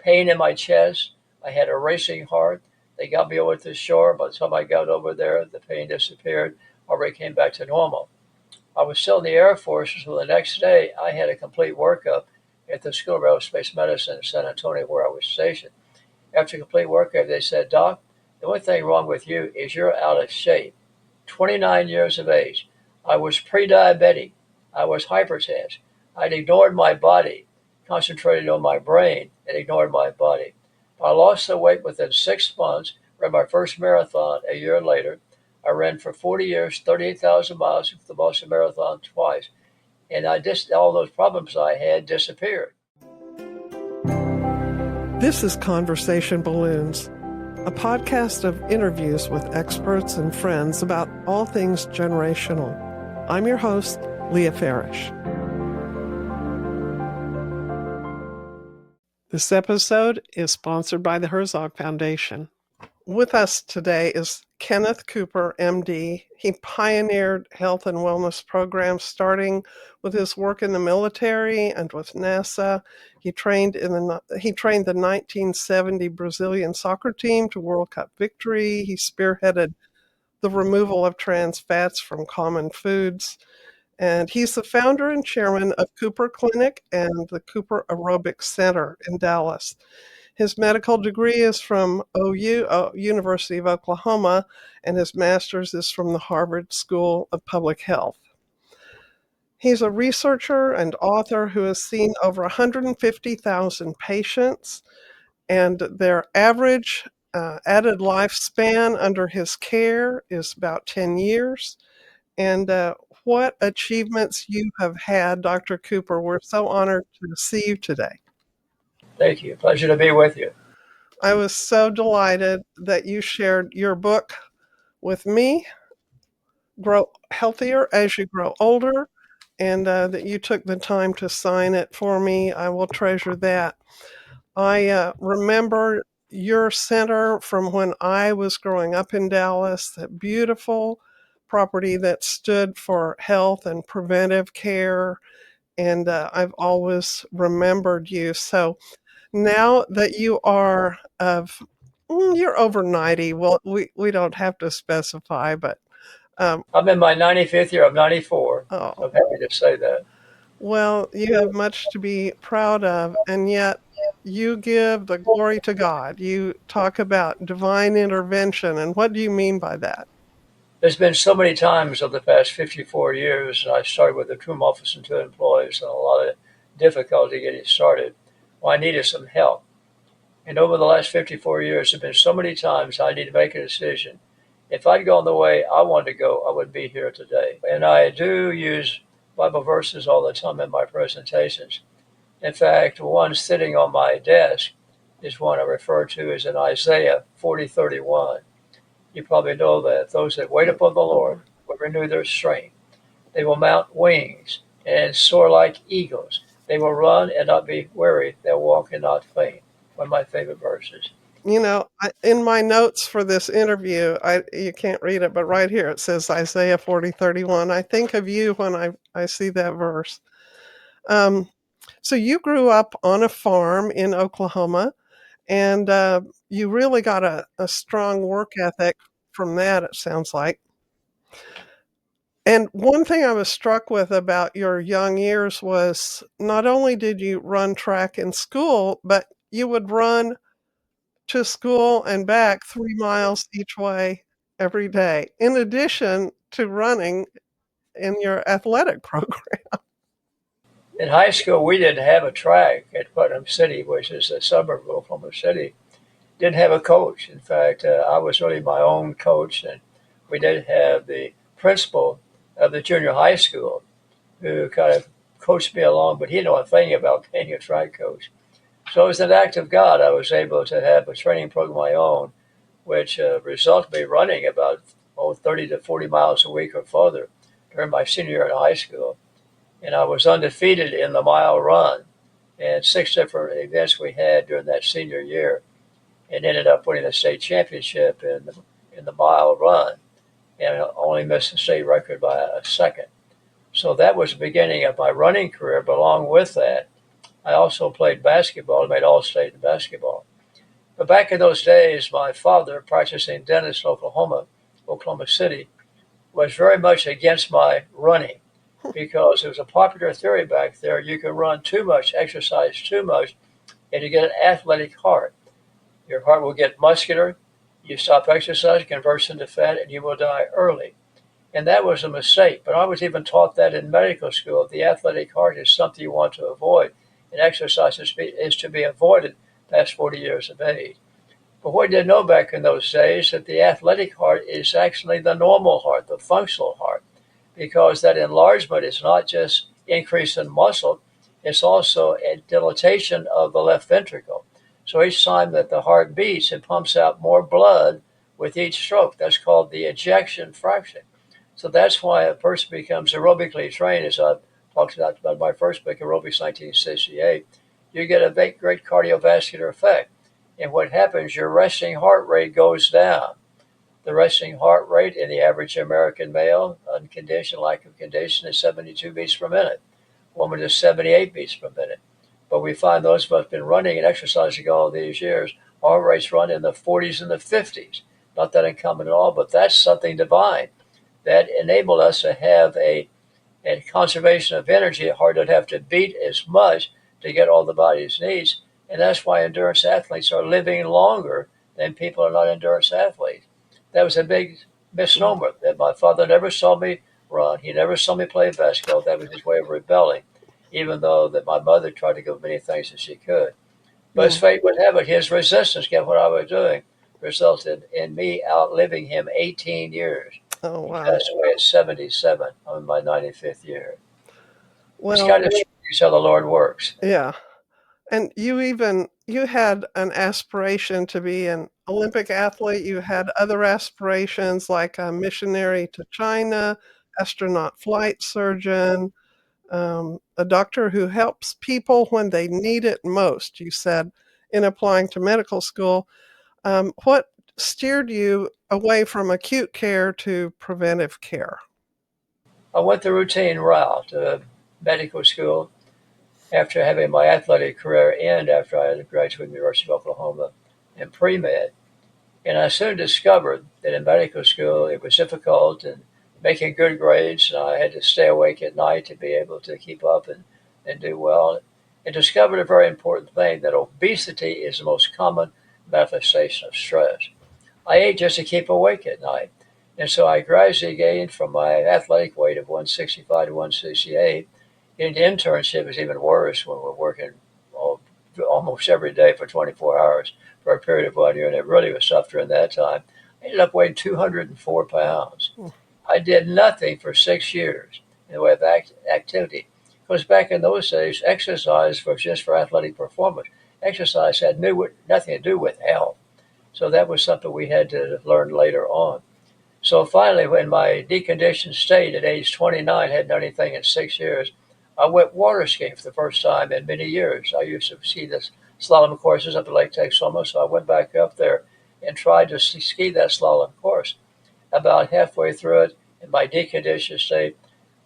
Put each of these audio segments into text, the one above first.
pain in my chest. I had a racing heart. They got me over to the shore. By the time I got over there, the pain disappeared. Already came back to normal. I was still in the Air Force, so the next day I had a complete workup at the School of Aerospace Medicine in San Antonio where I was stationed. After a complete workup, they said, Doc, the only thing wrong with you is you're out of shape. 29 years of age. I was pre-diabetic. I was hypertense. I'd ignored my body, concentrated on my brain, and ignored my body. I lost the weight within 6 months, ran my first marathon a year later. I ran for 40 years, 38,000 miles, the Boston Marathon twice. And all those problems I had disappeared. This is Conversation Balloons, a podcast of interviews with experts and friends about all things generational. I'm your host, Leah Farish. This episode is sponsored by the Herzog Foundation. With us today is Kenneth Cooper, MD. He pioneered health and wellness programs starting with his work in the military and with NASA. He trained the 1970 Brazilian soccer team to World Cup victory. He spearheaded the removal of trans fats from common foods. And he's the founder and chairman of Cooper Clinic and the Cooper Aerobic Center in Dallas. His medical degree is from University of Oklahoma, and his master's is from the Harvard School of Public Health. He's a researcher and author who has seen over 150,000 patients, and their average added lifespan under his care is about 10 years. And what achievements you have had, Dr. Cooper. We're so honored to see you today. Thank you. Pleasure to be with you. I was so delighted that you shared your book with me, Grow Healthier as You Grow Older, and that you took the time to sign it for me. I will treasure that. I remember your center from when I was growing up in Dallas, that beautiful property that stood for health and preventive care, and I've always remembered you. So now that you're over 90, well, we don't have to specify, but I'm in my 95th year. I'm 94. oh, I'm happy to say that. well, you have much to be proud of, and yet you give the glory to God. You talk about divine intervention, and what do you mean by that? There's been so many times over the past 54 years, and I started with a room office and 2 employees and a lot of difficulty getting started. Well, I needed some help. And over the last 54 years, there have been so many times I need to make a decision. If I'd gone the way I wanted to go, I wouldn't be here today. And I do use Bible verses all the time in my presentations. In fact, one sitting on my desk is one I refer to as in Isaiah 40:31. You probably know that those that wait upon the Lord will renew their strength. They will mount wings and soar like eagles. They will run and not be weary. They'll walk and not faint. One of my favorite verses. You know, in my notes for this interview, you can't read it, but right here it says Isaiah 40:31. I think of you when I see that verse. So you grew up on a farm in Oklahoma, and you really got a strong work ethic from that, it sounds like. And one thing I was struck with about your young years was not only did you run track in school, but you would run to school and back 3 miles each way every day, in addition to running in your athletic program. In high school, we didn't have a track at Putnam City, which is a suburb of Oklahoma City. Didn't have a coach. In fact, I was really my own coach, and we did have the principal of the junior high school who kind of coached me along, but he didn't know a thing about being a track coach. So it was an act of God. I was able to have a training program of my own, which resulted in me running about 30 to 40 miles a week or further during my senior year in high school. And I was undefeated in the mile run and 6 different events we had during that senior year, and ended up winning the state championship in the mile run, and only missed the state record by a second. So that was the beginning of my running career. But along with that, I also played basketball. I made all-state in basketball. But back in those days, my father, practicing dentist in Oklahoma City, was very much against my running because it was a popular theory back there. You can run too much, exercise too much, and you get an athletic heart. Your heart will get muscular. You stop exercising, converts into fat, and you will die early. And that was a mistake. But I was even taught that in medical school. The athletic heart is something you want to avoid, and exercise is to be avoided past 40 years of age. But what we didn't know back in those days that the athletic heart is actually the normal heart, the functional heart, because that enlargement is not just increase in muscle, it's also a dilatation of the left ventricle. So each time that the heart beats, it pumps out more blood with each stroke. That's called the ejection fraction. So that's why a person becomes aerobically trained, as I've talked about my first book, Aerobics 1968. You get a great cardiovascular effect. And what happens, your resting heart rate goes down. The resting heart rate in the average American male, unconditioned, lack of condition, is 72 beats per minute. Woman is 78 beats per minute. But we find those of us been running and exercising all these years, heart rates run in the 40s and the 50s. Not that uncommon at all, but that's something divine that enabled us to have a conservation of energy. The heart doesn't have to beat as much to get all the body's needs. And that's why endurance athletes are living longer than people who are not endurance athletes. That was a big misnomer that my father never saw me run. He never saw me play basketball. That was his way of rebelling, even though that my mother tried to give many things as she could. But as fate would have it, his resistance against what I was doing resulted in me outliving him 18 years. Oh, He wow. passed away at 77 on my 95th year. It's Well, kind of strange how the Lord works. yeah. And you had an aspiration to be an Olympic athlete. You had other aspirations like a missionary to China, astronaut flight surgeon, a doctor who helps people when they need it most, you said, in applying to medical school. What steered you away from acute care to preventive care? I went the routine route to medical school after having my athletic career end after I had graduated from the University of Oklahoma in pre-med. And I soon discovered that in medical school it was difficult and making good grades. And I had to stay awake at night to be able to keep up and do well. And discovered a very important thing that obesity is the most common manifestation of stress. I ate just to keep awake at night. And so I gradually gained from my athletic weight of 165 to 168. In the internship, is even worse when we're working almost every day for 24 hours for a period of 1 year. And it really was tough during that time. I ended up weighing 204 pounds. I did nothing for 6 years in the way of activity. Because back in those days, exercise was just for athletic performance. Exercise had nothing to do with health. So that was something we had to learn later on. So finally, when my deconditioned state at age 29 hadn't done anything in 6 years, I went water skiing for the first time in many years. I used to ski the slalom courses up at Lake Texoma, so I went back up there and tried to ski that slalom course. About halfway through it, in my deconditioned state,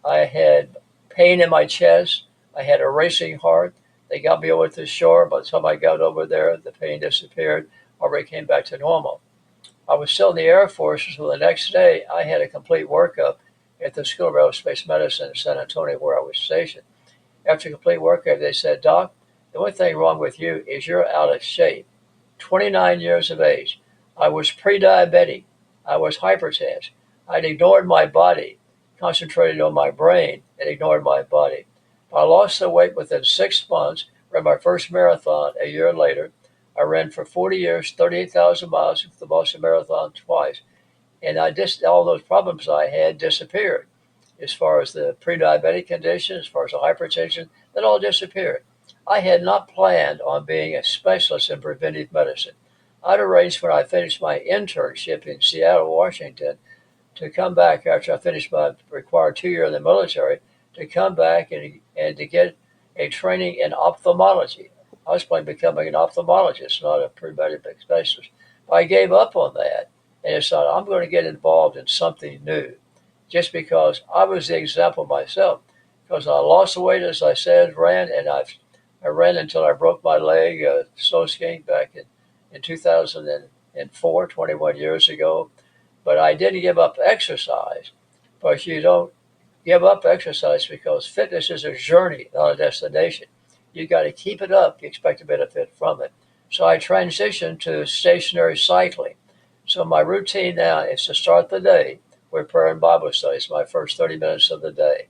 I had pain in my chest. I had a racing heart. They got me over to the shore. By the time I got over there, the pain disappeared. Already came back to normal. I was still in the Air Force, so the next day I had a complete workup at the School of Aerospace Medicine in San Antonio where I was stationed. After a complete workup, they said, Doc, the only thing wrong with you is you're out of shape. 29 years of age. I was pre-diabetic. I was hypertense. I'd ignored my body, concentrated on my brain, and ignored my body. I lost the weight within 6 months, ran my first marathon a year later. I ran for 40 years, 38,000 miles, the Boston Marathon twice. And all those problems I had disappeared. As far as the pre-diabetic condition, as far as the hypertension, that all disappeared. I had not planned on being a specialist in preventive medicine. I'd arranged when I finished my internship in Seattle, Washington, to come back after I finished my required 2 year in the military, to come back and to get a training in ophthalmology. I was planning on becoming an ophthalmologist, not a preventive specialist. But I gave up on that and decided I'm going to get involved in something new, just because I was the example myself. Because I lost the weight, as I said, ran, and I I ran until I broke my leg snow skiing back in 2004, 21 years ago. But I didn't give up exercise. But you don't give up exercise because fitness is a journey, not a destination. You got to keep it up. You expect to benefit from it. So I transitioned to stationary cycling. So my routine now is to start the day with prayer and Bible studies, my first 30 minutes of the day.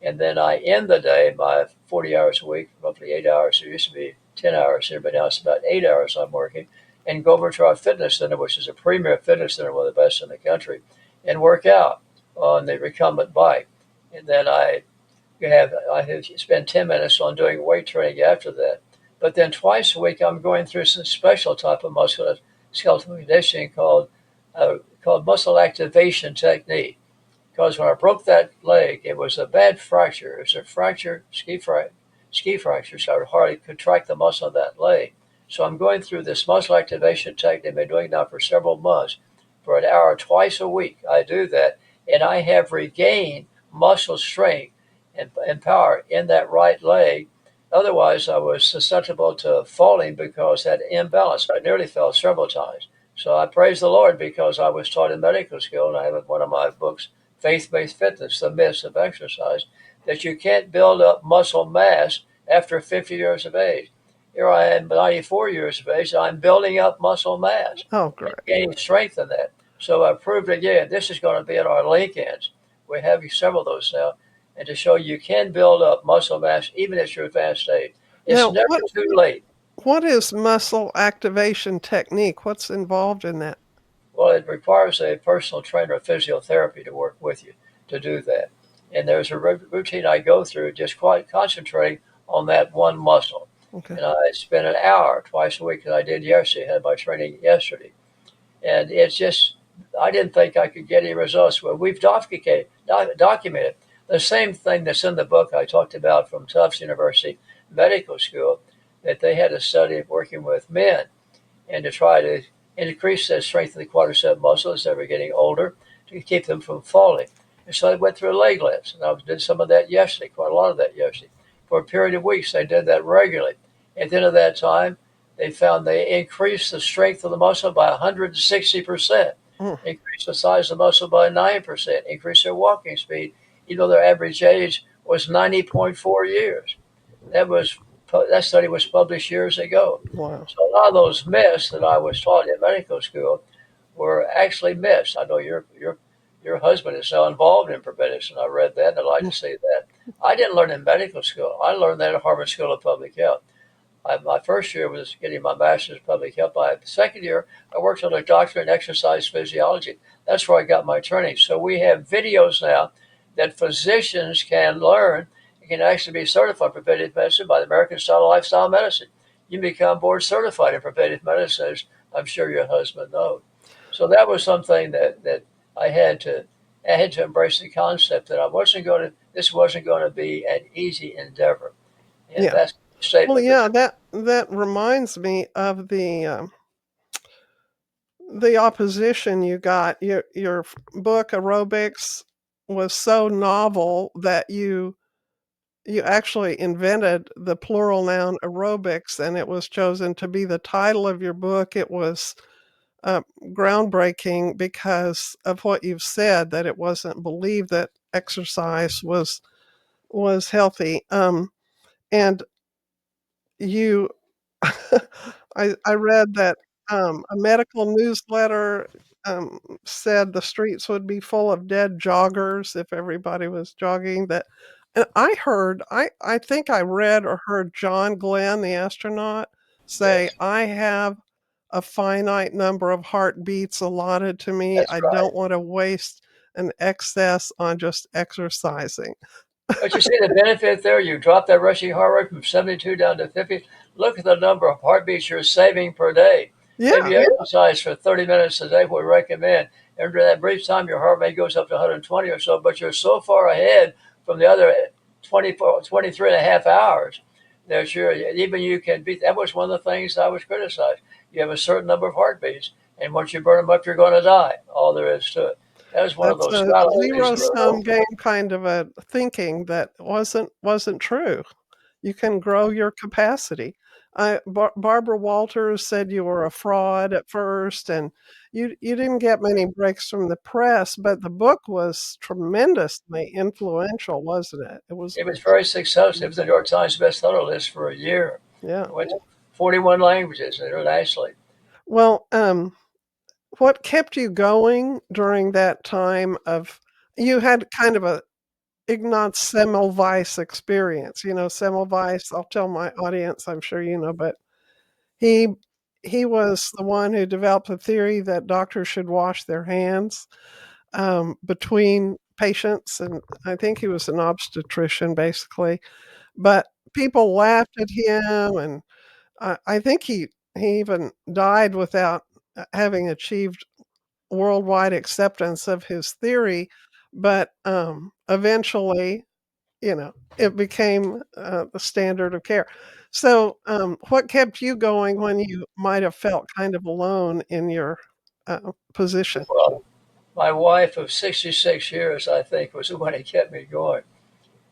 And then I end the day by 40 hours a week, roughly 8 hours. It used to be 10 hours here, but now it's about 8 hours I'm working. And go over to our fitness center, which is a premier fitness center, one of the best in the country, and work out on the recumbent bike. And then I spend 10 minutes on doing weight training after that. But then twice a week, I'm going through some special type of musculoskeletal conditioning called muscle activation technique. Because when I broke that leg, it was a bad fracture. It was a fracture, ski fracture, so I would hardly contract the muscle of that leg. So I'm going through this muscle activation technique I've been doing now for several months. For an hour twice a week, I do that, and I have regained muscle strength and power in that right leg. Otherwise, I was susceptible to falling because I had imbalance. I nearly fell several times. So I praise the Lord because I was taught in medical school, and I have in one of my books, Faith-Based Fitness, The Myths of Exercise, that you can't build up muscle mass after 50 years of age. Here I am, 94 years of age, and I'm building up muscle mass Oh, and great. gaining strength in that. So I proved again, this is going to be in our Lincolns. We have several of those now, and to show you can build up muscle mass even at your advanced age. It's Now, never too late. what is muscle activation technique? What's involved in that? Well, it requires a personal trainer of physiotherapy to work with you to do that. And there's a routine I go through just quite concentrating on that one muscle. Okay. And I spend an hour twice a week that I did yesterday, I had my training yesterday. And it's just, I didn't think I could get any results. Well, we've documented the same thing that's in the book I talked about from Tufts University Medical School, that they had a study of working with men and to try to increase the strength of the quadricep muscle as they were getting older to keep them from falling. And so I went through leg lifts, and I did some of that yesterday, quite a lot of that yesterday. For a period of weeks, they did that regularly. At the end of that time, they found they increased the strength of the muscle by 160%, Mm. increased the size of the muscle by 9%, increased their walking speed, even though their average age was 90.4 years. That was that study was published years ago. Wow. So a lot of those myths that I was taught in medical school were actually myths. I know your husband is now involved in prevention. I read that and I'd like to say that. I didn't learn in medical school. I learned that at Harvard School of Public Health. My first year was getting my master's in public health. My second year, I worked on a doctorate in exercise physiology. That's where I got my training. So we have videos now that physicians can learn and can actually be certified in preventive medicine by the American Style of Lifestyle Medicine. You become board certified in preventive medicine, as I'm sure your husband knows. So that was something that I had to I had to embrace the concept that this wasn't going to be an easy endeavor. And Yeah. that's the Well, statement that yeah, that reminds me of the opposition you got. Your book Aerobics was so novel that you actually invented the plural noun aerobics, and it was chosen to be the title of your book. It was groundbreaking because of what you've said, that it wasn't believed that exercise was healthy. And you I read that, a medical newsletter, said the streets would be full of dead joggers if everybody was jogging, that and I think I read or heard John Glenn, the astronaut, say, yes, "I have a finite number of heartbeats allotted to me. that's I right. don't wanna waste an excess on just exercising." But you see the benefit there? You drop that rushing heart rate from 72 down to 50. Look at the number of heartbeats you're saving per day. If Yeah, you exercise for 30 minutes a day, we recommend. After that brief time, your heart rate goes up to 120 or so, but you're so far ahead from the other 24, 23 and a half hours that even you can beat. That was one of the things I was criticized. You have a certain number of heartbeats, and once you burn them up, you're going to die. All there is to it. That was one of that's those a fallacies that were zero-sum game kind of a thinking that wasn't true. You can grow your capacity. Barbara Walters said you were a fraud at first, and you didn't get many breaks from the press, but the book was tremendously influential, wasn't it? It was, It was very successful. It was the New York Times bestseller list for a year. yeah. It went to 41 languages internationally. Well, what kept you going during that time of you had kind of a Ignaz Semmelweis experience. You know, Semmelweis, I'll tell my audience, I'm sure you know, but he he was the one who developed the theory that doctors should wash their hands between patients, and I think he was an obstetrician basically. But people laughed at him, and I think he even died without having achieved worldwide acceptance of his theory. But eventually, it became the standard of care. So, what kept you going when you might have felt kind of alone in your position? Well, my wife of 66 years, I think, was the one that kept me going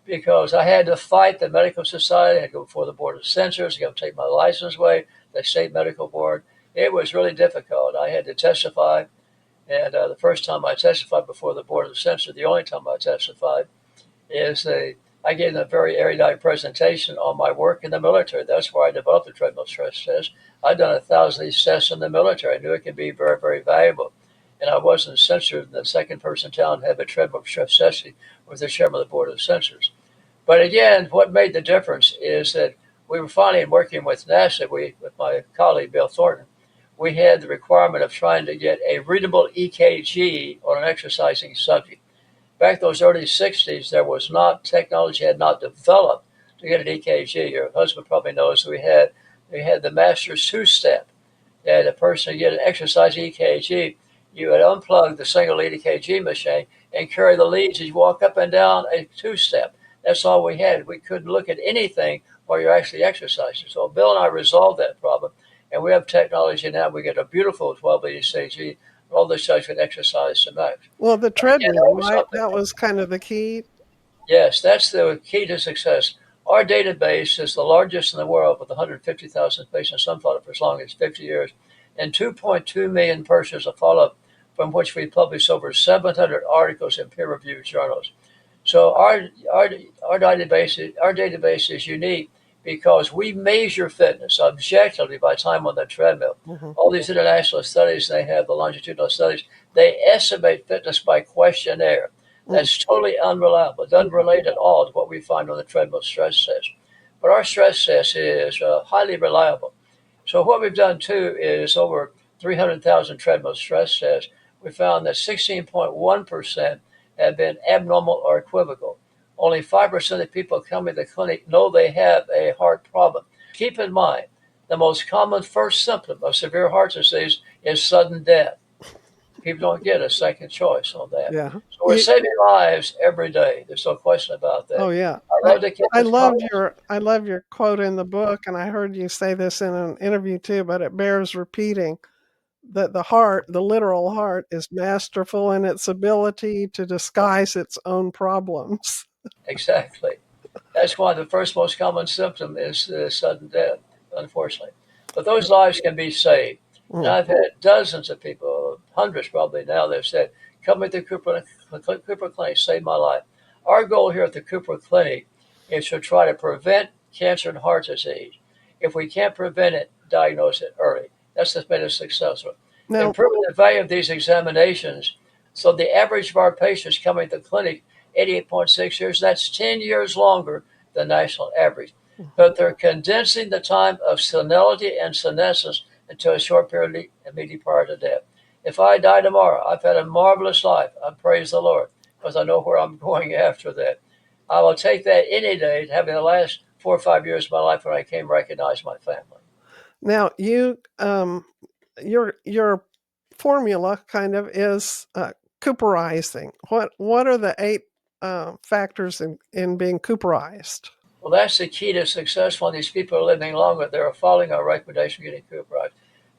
because I had to fight the medical society. I had to go before the board of censors, I got to take my license away, the state medical board. It was really difficult. I had to testify, and the first time I testified before the board of censors, the only time I testified, I gave them a very erudite presentation on my work in the military. That's where I developed the treadmill stress test. I'd done 1,000 of these tests in the military. I knew it could be very, very valuable. And I wasn't censored. The second person in town to have a treadmill stress test was the chairman of the board of censors. But again, what made the difference is that we were finally working with NASA, with my colleague Bill Thornton, we had the requirement of trying to get a readable EKG on an exercising subject. Back in those early 60s, there was not, technology had not developed to get an EKG. Your husband probably knows we had the master's two-step. That a person to get an exercise EKG, you would unplug the single lead EKG machine and carry the leads as you walk up and down a two-step. That's all we had. We couldn't look at anything while you're actually exercising. So Bill and I resolved that problem, and we have technology now. We get a beautiful 12 lead EKG. All the subjects can exercise to max. Well, the Again, that treadmill, was right? something. That was kind of the key. Yes, that's the key to success. Our database is the largest in the world with 150,000 patients, some followed for as long as 50 years, and 2.2 million persons of follow-up, from which we publish over 700 articles in peer-reviewed journals. So our database is unique because we measure fitness objectively by time on the treadmill. Hmm. All these international studies, they have the longitudinal studies, they estimate fitness by questionnaire. That's totally unreliable. It doesn't relate at all to what we find on the treadmill stress test. But our stress test is highly reliable. So what we've done too is over 300,000 treadmill stress tests. We found that 16.1% have been abnormal or equivocal. Only 5% of people coming to the clinic know they have a heart problem. Keep in mind, the most common first symptom of severe heart disease is sudden death. People don't get a second choice on that. Yeah. So we're saving lives every day. There's no question about Oh that. yeah. I I love to keep I this love conversation. your quote in the book, and I heard you say this in an interview too, but it bears repeating that the heart, the literal heart, is masterful in its ability to disguise its own problems. Exactly. That's why the first most common symptom is sudden death, unfortunately. But those lives can be saved. And Mm. I've had dozens of people, hundreds probably now, they've said, come to the Cooper Clinic, save my life. Our goal here at the Cooper Clinic is to try to prevent cancer and heart disease. If we can't prevent it, diagnose it early. That's what's made us successful. Now, Improving the value of these examinations. So the average of our patients coming to the clinic, 88.6 years, that's 10 years longer than national average. But they're condensing the time of senility and senescence into a short period immediately prior to death. If I die tomorrow, I've had a marvelous life. I praise the Lord because I know where I'm going after that. I will take that any day, having the last 4 or 5 years of my life when I came recognize my family. now your formula kind of is Cooperizing. What are the 8 factors in being Cooperized? Well, that's the key to success when these people are living longer. They're following our recommendation of getting Cooperized.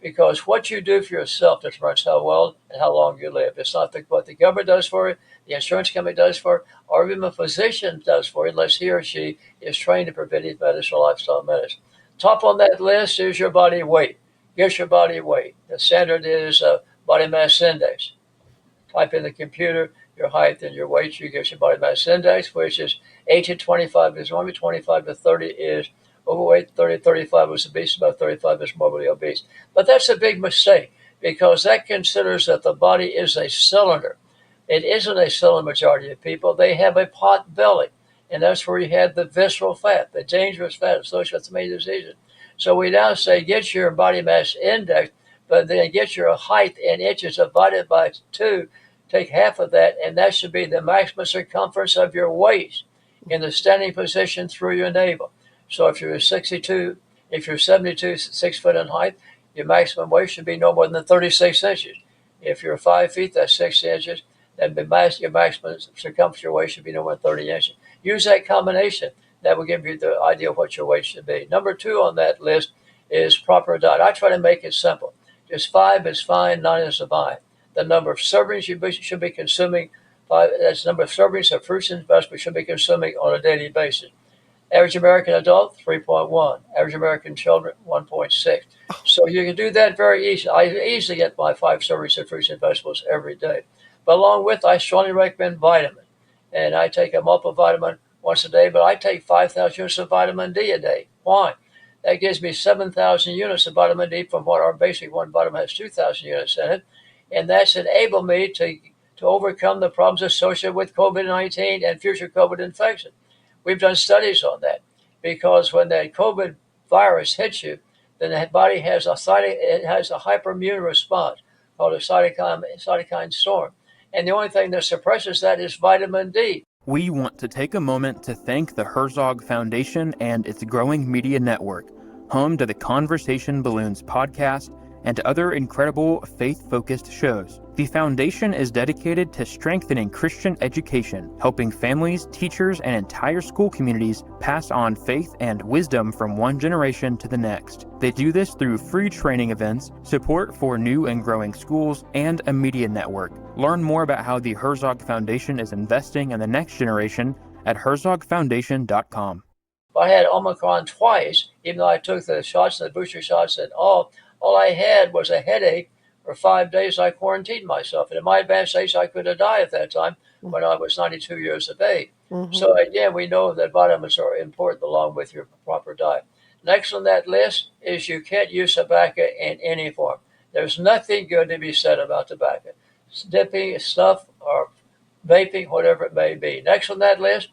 because what you do for yourself determines how well and how long you live. It's not what the government does for you, the insurance company does for you, or even a physician does for you, unless he or she is trained in preventive medicine or lifestyle medicine. Top on that list is your body weight. Guess your body weight. The standard is body mass index. Type in the computer your height and your weight, you get your body mass index, which is 18 to 25 is normally 25 to 30 is overweight, 30 to 35 is obese, about 35 is morbidly obese. But that's a big mistake because that considers that the body is a cylinder. It isn't a cylinder, majority of people. They have a pot belly, and that's where you have the visceral fat, the dangerous fat associated with many diseases. So we now say get your body mass index, but then get your height in inches divided by 2. Take half of that, and that should be the maximum circumference of your waist in the standing position through your navel. So if you're 62, if you're 72, 6 foot in height, your maximum waist should be no more than 36 inches. If you're 5 feet, that's 6 inches. Then your maximum circumference of your waist should be no more than 30 inches. Use that combination. That will give you the idea of what your weight should be. Number 2 on that list is proper diet. I try to make it simple. Just 5 is fine, 9 is fine. The number of servings you should be consuming, that's the number of servings of fruits and vegetables you should be consuming on a daily basis. Average American adult, 3.1. Average American children, 1.6. So you can do that very easily. I easily get my 5 servings of fruits and vegetables every day. But along with, I strongly recommend vitamin. And I take a multivitamin once a day, but I take 5,000 units of vitamin D a day. Why? That gives me 7,000 units of vitamin D from what our basic one vitamin has 2,000 units in it. And that's enabled me to overcome the problems associated with COVID-19 and future COVID infection. We've done studies on that because when that COVID virus hits you, then the body has a hyperimmune response called a cytokine storm. And the only thing that suppresses that is vitamin D. We want to take a moment to thank the Herzog Foundation and its growing media network, home to the Conversation Balloons podcast and other incredible faith-focused shows. The foundation is dedicated to strengthening Christian education, helping families, teachers, and entire school communities pass on faith and wisdom from one generation to the next. They do this through free training events, support for new and growing schools, and a media network. Learn more about how the Herzog Foundation is investing in the next generation at herzogfoundation.com. I had Omicron twice, even though I took the shots and the booster shots and all I had was a headache. For 5 days, I quarantined myself. And in my advanced age, I could have died at that time when I was 92 years of age. Mm-hmm. So again, we know that vitamins are important along with your proper diet. Next on that list is you can't use tobacco in any form. There's nothing good to be said about tobacco. Dipping, snuff, or vaping, whatever it may be. Next on that list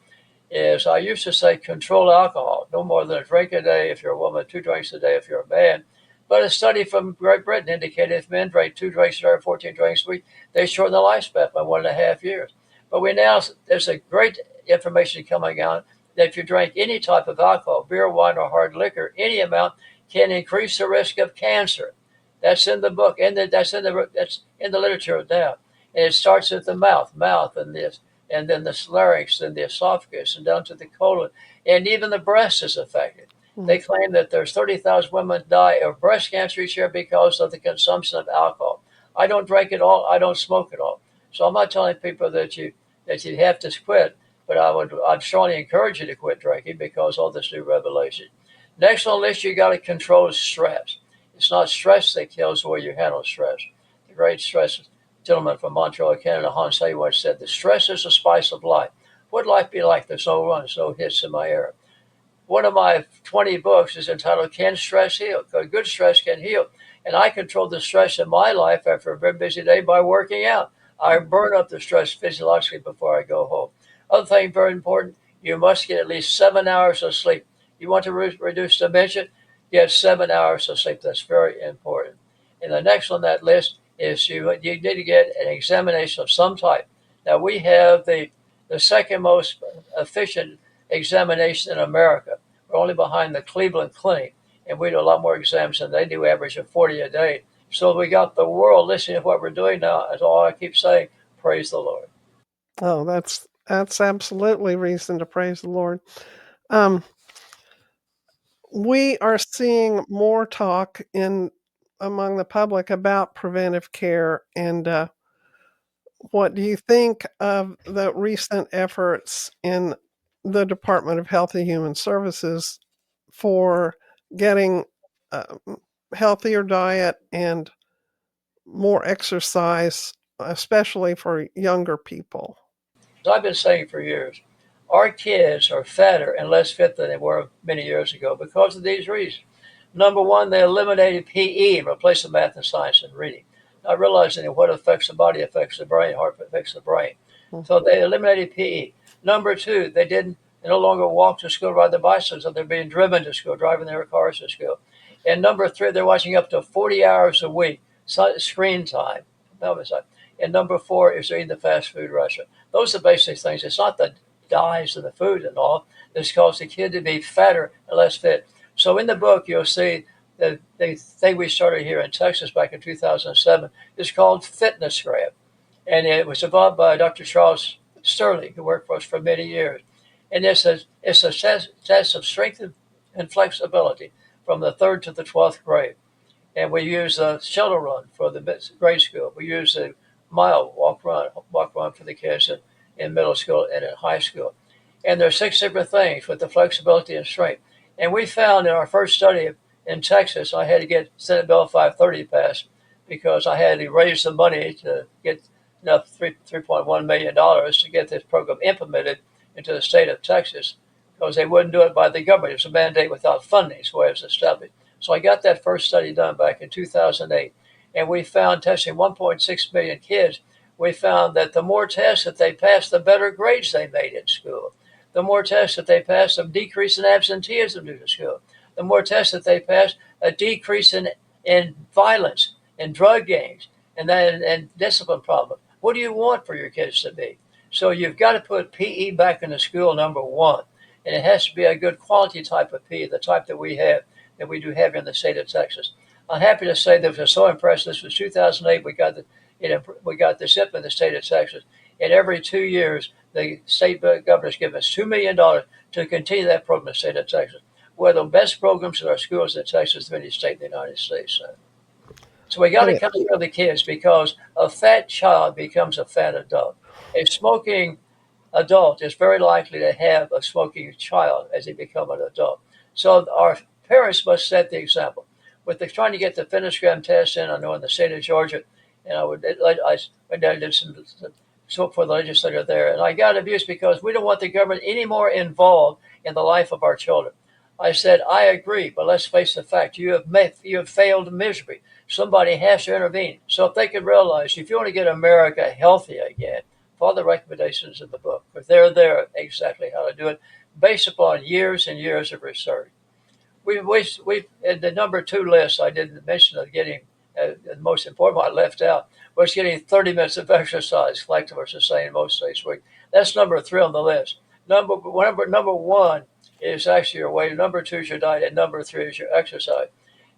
is I used to say control alcohol. No more than a drink a day if you're a woman, 2 drinks a day if you're a man. But a study from Great Britain indicated if men drank 2 drinks a day or 14 drinks a week, they shorten their lifespan by 1.5 years. But there's a great information coming out that if you drink any type of alcohol, beer, wine, or hard liquor, any amount can increase the risk of cancer. That's in the book, and that's in the literature now. And it starts at the mouth, and then the larynx, and the esophagus, and down to the colon, and even the breast is affected. They claim that there's 30,000 women die of breast cancer each year because of the consumption of alcohol. I don't drink at all. I don't smoke at all. So I'm not telling people that you have to quit, but I'd strongly encourage you to quit drinking because of all this new revelation. Next on the list, you got to control stress. It's not stress that kills the way you handle stress. The great stress gentleman from Montreal, Canada, Hans Hay, once said, "The stress is the spice of life." What'd life be like? There's no runs, no hits in my era. One of my 20 books is entitled Can Stress Heal? Because good stress can heal. And I control the stress in my life after a very busy day by working out. I burn up the stress physiologically before I go home. Other thing very important, you must get at least 7 hours of sleep. You want to reduce dementia? Get 7 hours of sleep. That's very important. And the next on that list is you need to get an examination of some type. Now we have the second most efficient examination in America. We're only behind the Cleveland Clinic, and we do a lot more exams than they do, average of 40 a day. So we got the world listening to what we're doing now. That's all I keep saying. Praise the Lord. Oh, that's absolutely reason to praise the Lord. We are seeing more talk in among the public about preventive care, and what do you think of the recent efforts in the Department of Health and Human Services for getting a healthier diet and more exercise, especially for younger people? As I've been saying for years, our kids are fatter and less fit than they were many years ago because of these reasons. Number one, they eliminated PE and replaced the math and science and reading, not realizing that what affects the body affects the brain, heart affects the brain. So they eliminated PE. Number two, they no longer walk to school, ride their bicycles, so they're being driven to school, driving their cars to school. And number three, they're watching up to 40 hours a week screen time. And number four is they're eating the fast food restaurant. Those are basic things. It's not the dyes of the food and all. This caused the kid to be fatter and less fit. So in the book, you'll see the thing we started here in Texas back in 2007 is called Fitness Grab. And it was developed by Dr. Charles Sterling, who worked for us for many years. And it's a test of strength and flexibility from the 3rd to the 12th grade. And we use a shuttle run for the grade school. We use a mile walk run for the kids in middle school and in high school. And there are 6 different things with the flexibility and strength. And we found in our first study in Texas, I had to get Senate Bill 530 passed because I had to raise the money to get enough $3.1 million to get this program implemented into the state of Texas because they wouldn't do it by the government. It was a mandate without funding, is the way it was established. So I got that first study done back in 2008, and we found, testing 1.6 million kids, we found that the more tests that they passed, the better grades they made in school. The more tests that they passed, a decrease in absenteeism due to school. The more tests that they passed, a decrease in violence, in drug gangs, and discipline problems. What do you want for your kids to be? So you've got to put PE back in the school, number one. And it has to be a good quality type of PE, the type that we do have in the state of Texas. I'm happy to say that we're so impressed. This was 2008. We got this up in the state of Texas. And every 2 years, the state governor's given us $2 million to continue that program in the state of Texas. We're the best programs in our schools in Texas of any state in the United States. So we got to come to the kids because a fat child becomes a fat adult. A smoking adult is very likely to have a smoking child as they become an adult. So our parents must set the example. With trying to get the fitness gram test in, I know in the state of Georgia, and I did some for the legislator there, and I got abused because we don't want the government any more involved in the life of our children. I said, I agree, but let's face the fact, you have failed miserably. Somebody has to intervene. So if they could realize, if you want to get America healthy again, follow the recommendations in the book, because they're there exactly how to do it, based upon years and years of research. We in the number 2 list, I didn't mention of getting, the most important one I left out, was getting 30 minutes of exercise, collective or sustained most days a week. That's number 3 on the list. Number 1 is actually your weight, number 2 is your diet, and number 3 is your exercise.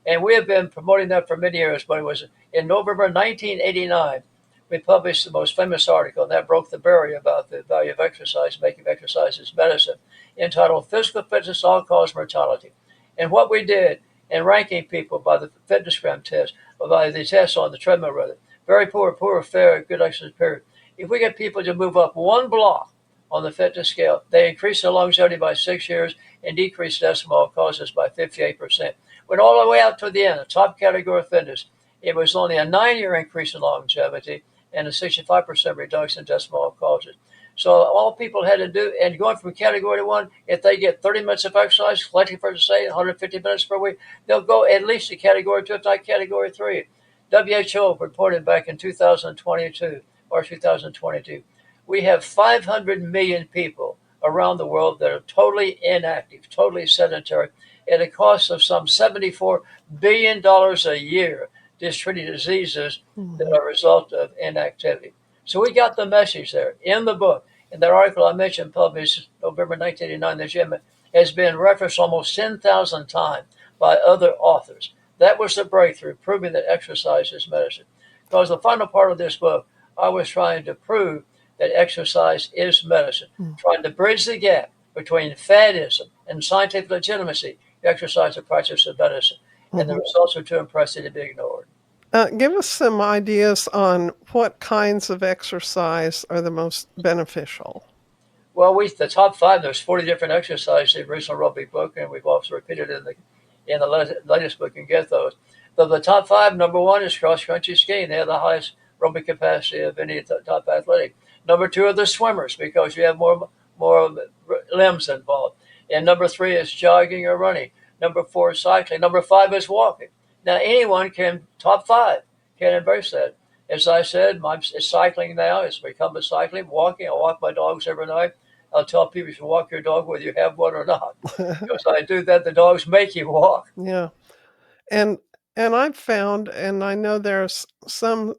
And we have been promoting that for many years, but it was in November 1989, we published the most famous article, and that broke the barrier about the value of exercise, making exercise as medicine, entitled Physical Fitness All-Cause Mortality. And what we did in ranking people by the fitness gram test, or by the test on the treadmill rather, very poor, fair, good exercise period. If we get people to move up 1 block on the fitness scale, they increase their longevity by 6 years and decrease decimal causes by 58%. Went all the way out to the end, the top category of fitness, it was only a 9-year increase in longevity and a 65% reduction in decimal causes. So all people had to do, and going from category 1, if they get 30 minutes of exercise, collective for say 150 minutes per week, they'll go at least to category 2, if not category 3. WHO reported back in 2022 or 2022, we have 500 million people around the world that are totally inactive, totally sedentary, at a cost of some $74 billion a year, just treating diseases that are a result of inactivity. So we got the message there in the book. In that article I mentioned, published November 1989, the gym has been referenced almost 10,000 times by other authors. That was the breakthrough, proving that exercise is medicine. Because the final part of this book, I was trying to prove that exercise is medicine, trying to bridge the gap between faddism and scientific legitimacy, exercise and practice of medicine. And the results are too impressive to be ignored. Give us some ideas on what kinds of exercise are the most beneficial. Well, the top five. There's 40 different exercises in the original aerobic book, and we've also repeated it in the latest book. And get those. The top five. Number one is cross country skiing. They have the highest aerobic capacity of any top athletic. Number two are the swimmers because you have more limbs involved. And number three is jogging or running. Number four is cycling. Number five is walking. Now anyone can top five can embrace that. As I said, it's cycling now. It's become a cycling, walking. I walk my dogs every night. I'll tell people you should walk your dog whether you have one or not. Because I do that, the dogs make you walk. Yeah. And I've found, and I know there's some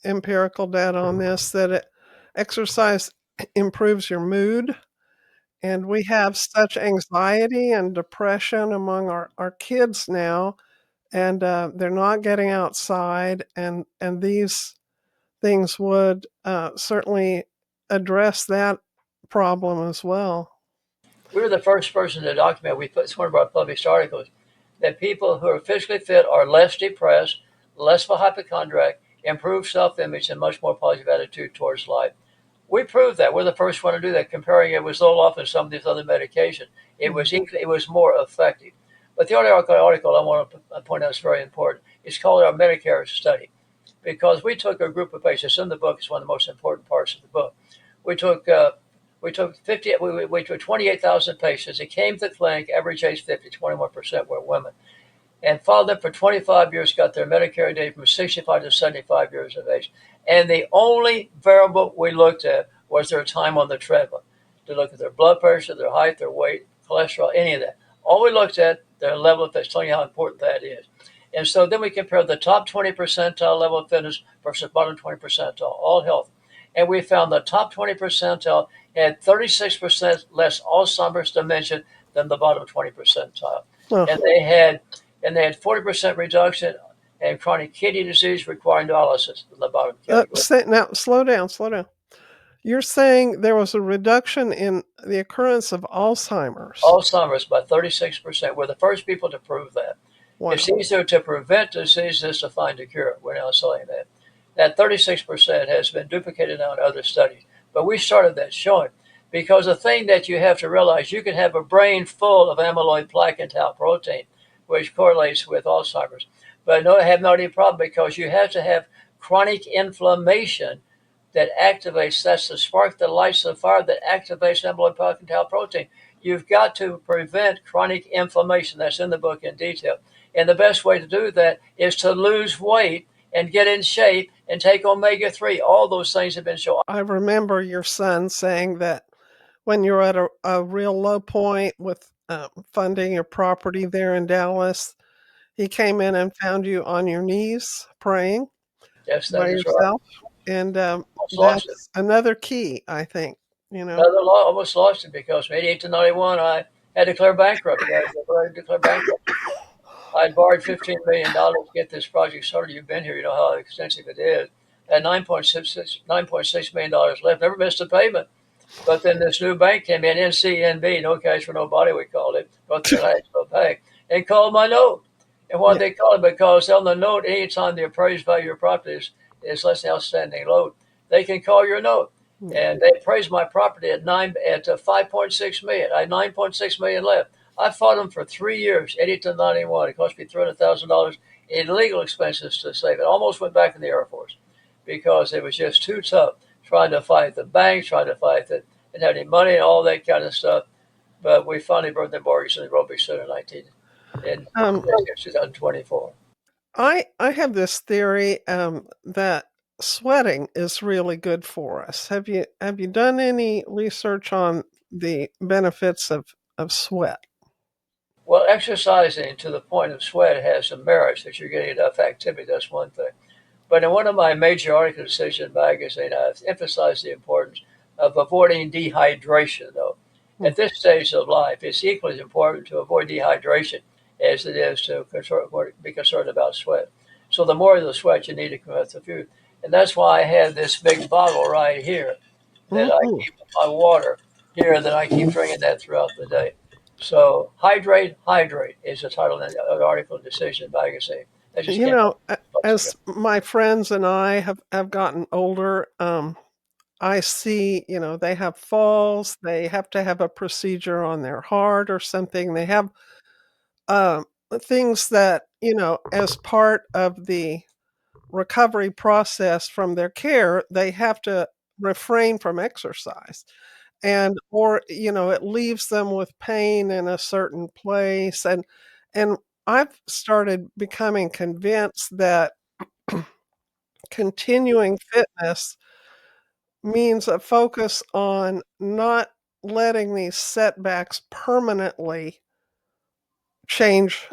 empirical data on this, that exercise improves your mood. And we have such anxiety and depression among our kids now, and they're not getting outside, and these things would certainly address that problem as well. We were the first person to document, it's one of our published articles, that people who are physically fit are less depressed, less of a hypochondriac, improved self-image, and much more positive attitude towards life. We proved that. We're the first one to do that, comparing it with Zoloft and some of these other medications. It was more effective. But the article I want to point out is very important. It's called our Medicare study because we took a group of patients in the book. It's one of the most important parts of the book. We took 28,000 patients. They came to the clinic, average age 50, 21% were women, and followed them for 25 years, got their Medicare data from 65 to 75 years of age. And the only variable we looked at was their time on the treadmill, to look at their blood pressure, their height, their weight, cholesterol, any of that. All we looked at, their level of fitness, telling you how important that is. And so then we compared the top 20 percentile level of fitness versus bottom 20 percentile, all health. And we found the top 20 percentile had 36% less Alzheimer's dementia than the bottom 20 percentile. Oh. And they had 40% reduction in chronic kidney disease requiring dialysis in the bottom category. Now, slow down. You're saying there was a reduction in the occurrence of Alzheimer's. Alzheimer's by 36%. We're the first people to prove that. Wow. It's easier to prevent disease than to find a cure. We're now saying that. That 36% has been duplicated now in other studies. But we started that showing, because the thing that you have to realize, you can have a brain full of amyloid plaque and tau protein, which correlates with Alzheimer's. But have not any problem, because you have to have chronic inflammation that activates, that's the spark that lights the fire that activates amyloid plaque and tau protein. You've got to prevent chronic inflammation. That's in the book in detail. And the best way to do that is to lose weight and get in shape and take omega-3. All those things have been shown. I remember your son saying that when you're at a real low point with funding your property there in Dallas, he came in and found you on your knees praying by yourself. Right. And that's another key, I think. Almost lost it, because from 88 to 91, I had declared bankruptcy. I borrowed $15 million to get this project started. You've been here, you know how extensive it is. I had $9.6 million left. Never missed a payment. But then this new bank came in, NCNB, no cash for nobody, we called it, but the National Bank, and called my note. And why they call it? Because on the note, anytime the appraised value of your property is less than outstanding loan, they can call your note. And they appraised my property at $5.6 million. I had $9.6 million left. I fought them for 3 years, 80 to 91. It cost me $300,000 in legal expenses to save it. Almost went back in the Air Force because it was just too tough trying to fight the banks, trying to fight that didn't have any money and all that kind of stuff. But we finally broke the mortgage in the aerobic center in 2024. I have this theory that sweating is really good for us. Have you done any research on the benefits of sweat? Well, exercising to the point of sweat has some merits, that you're getting enough activity. That's one thing. But in one of my major articles, Decision Magazine, I've emphasized the importance of avoiding dehydration, though. At this stage of life, it's equally as important to avoid dehydration as it is to be concerned about sweat. So the more of the sweat you need to come out the food. And that's why I have this big bottle right here that I keep my water here, that I keep drinking that throughout the day. So hydrate is the title of the article in Decision Magazine. as my friends and I have gotten older, I see, they have falls, they have to have a procedure on their heart or something. They have um, things that, as part of the recovery process from their care, they have to refrain from exercise. And or, it leaves them with pain in a certain place. And I've started becoming convinced that continuing fitness means a focus on not letting these setbacks permanently change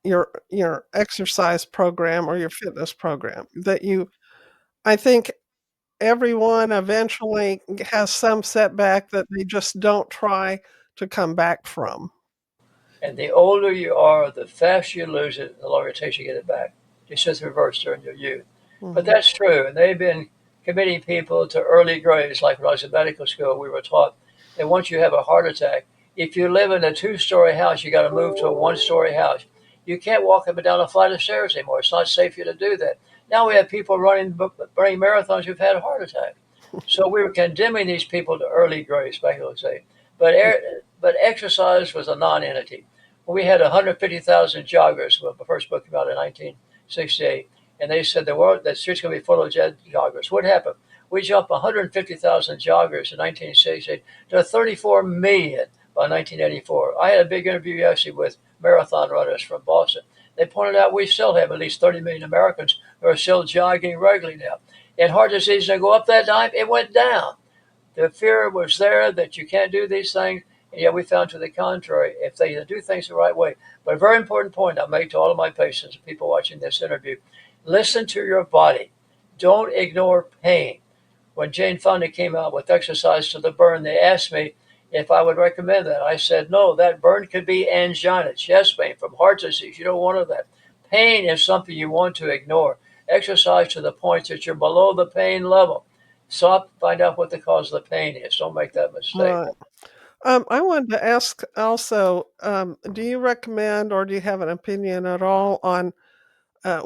your exercise program or your fitness program. I think everyone eventually has some setback that they just don't try to come back from. And the older you are, the faster you lose it, the longer it takes you to get it back. It's just reversed during your youth. But Mhm. that's true. And they've been committing people to early graves. Like when I was in medical school, we were taught that once you have a heart attack, if you live in a 2-story house, you got to move to a 1-story house. You can't walk up and down a flight of stairs anymore. It's not safe for you to do that. Now we have people running marathons who've had a heart attack. So we were condemning these people to early graves back in those days. But exercise was a non-entity. We had 150,000 joggers when the first book came out in 1968, and they said the street's going to be full of joggers. What happened? We jumped 150,000 joggers in 1968 to 34 million by 1984. I had a big interview actually with marathon runners from Boston. They pointed out we still have at least 30 million Americans who are still jogging regularly now. And heart disease didn't go up that time, it went down. The fear was there that you can't do these things, and yet we found to the contrary, if they do things the right way. But a very important point I make to all of my patients and people watching this interview, listen to your body. Don't ignore pain. When Jane Fonda came out with Exercise to the Burn, they asked me if I would recommend that. I said, no, that burn could be angina, chest pain from heart disease. You don't want that. Pain is something you want to ignore. Exercise to the point that you're below the pain level. Stop, find out what the cause of the pain is. Don't make that mistake. Right. I wanted to ask also, do you recommend or do you have an opinion at all on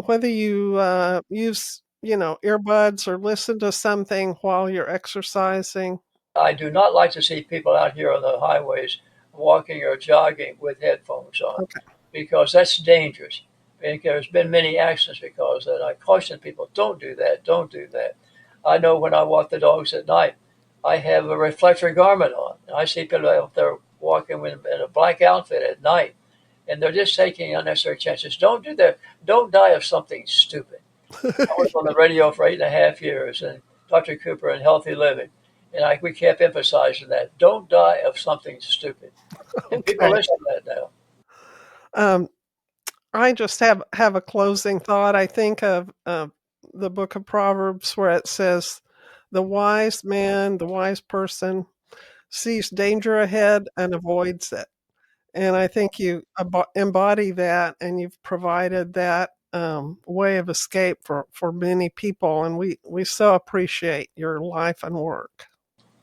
whether you use, earbuds or listen to something while you're exercising? I do not like to see people out here on the highways walking or jogging with headphones on Okay. because that's dangerous. And there's been many accidents because of that. I caution people, don't do that, don't do that. I know when I walk the dogs at night, I have a reflector garment on. And I see people out there walking in a black outfit at night, and they're just taking unnecessary chances. Don't do that. Don't die of something stupid. I was on the radio for 8.5 years, and Dr. Cooper and Healthy Living, and we kept emphasizing that. Don't die of something stupid. And people Okay. listen to that now. Um, I just have a closing thought. I think of the book of Proverbs where it says, "The wise man, the wise person, sees danger ahead and avoids it." And I think you embody that, and you've provided that way of escape for many people. And we so appreciate your life and work.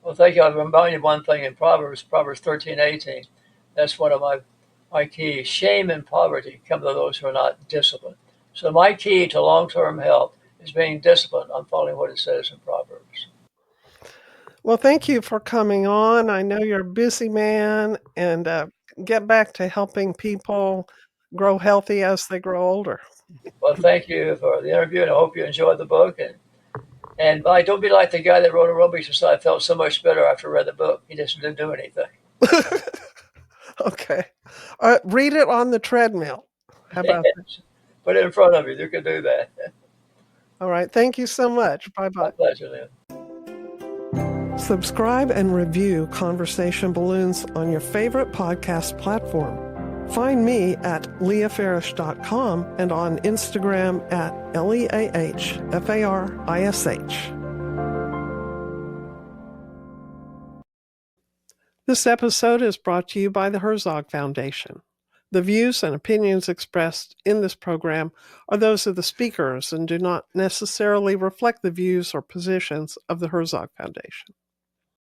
Well, thank you. I'll remind you one thing in Proverbs 13:18. That's one of my keys. Shame and poverty come to those who are not disciplined. So my key to long-term health is being disciplined. I'm following what it says in Proverbs. Well, thank you for coming on. I know you're a busy man, and get back to helping people grow healthy as they grow older. Well, thank you for the interview, and I hope you enjoyed the book. And I don't be like the guy that wrote aerobics and said I felt so much better after I read the book. He just didn't do anything. Okay. Read it on the treadmill. How about that? Put it in front of you. You can do that. All right. Thank you so much. Bye My bye. pleasure, Leah. Subscribe and review Conversation Balloons on your favorite podcast platform. Find me at leahfarish.com and on Instagram at LEAHFARISH. This episode is brought to you by the Herzog Foundation. The views and opinions expressed in this program are those of the speakers and do not necessarily reflect the views or positions of the Herzog Foundation.